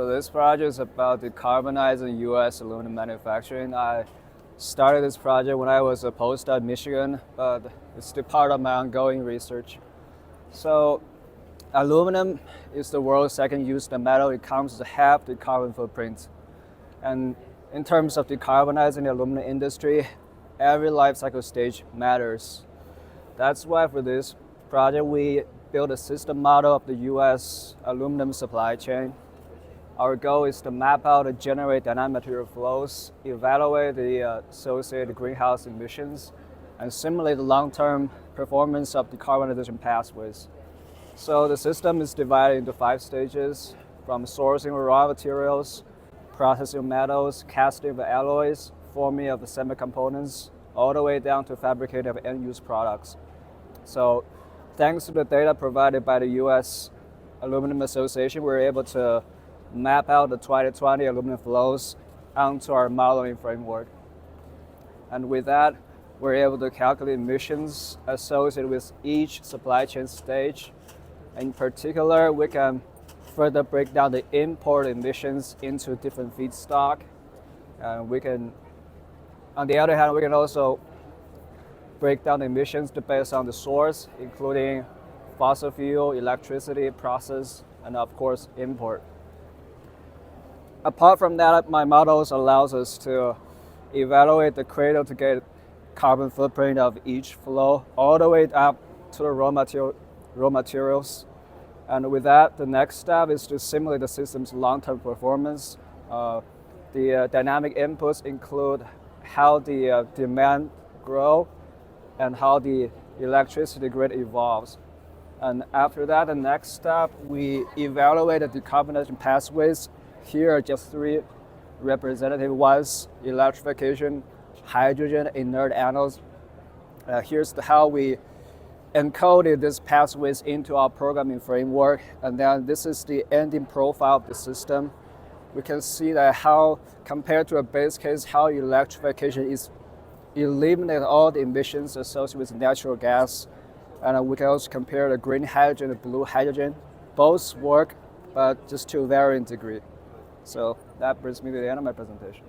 So this project is about decarbonizing U.S. aluminum manufacturing. I started this project when I was a postdoc in Michigan, but it's still part of my ongoing research. So aluminum is the world's second used metal. It comes to half the carbon footprint. And in terms of decarbonizing the aluminum industry, every life cycle stage matters. That's why for this project, we built a system model of the U.S. aluminum supply chain. Our goal is to map out and generate dynamic material flows, evaluate the associated greenhouse emissions, and simulate the long-term performance of decarbonization pathways. So the system is divided into 5 stages, from sourcing raw materials, processing metals, casting of alloys, forming of the semi-components, all the way down to fabricating of end-use products. So thanks to the data provided by the U.S. Aluminum Association, we're able to map out the 2020 aluminum flows onto our modeling framework. And with that, we're able to calculate emissions associated with each supply chain stage. In particular, we can further break down the import emissions into different feedstock. On the other hand, we can also break down the emissions based on the source, including fossil fuel, electricity, process, and of course, import. Apart from that, my models allows us to evaluate the cradle to gate carbon footprint of each flow all the way up to the raw materials. And with that, the next step is to simulate the system's long-term performance. The dynamic inputs include how the demand grows and how the electricity grid evolves. And after that, the next step, we evaluate the decarbonization pathways. Here are just 3 representative ones: electrification, hydrogen, inert anodes. Here's how we encoded these pathways into our programming framework. And then this is the ending profile of the system. We can see that how, compared to a base case, how electrification is eliminate all the emissions associated with natural gas. And we can also compare the green hydrogen and blue hydrogen. Both work, but just to varying degree. So that brings me to the end of my presentation.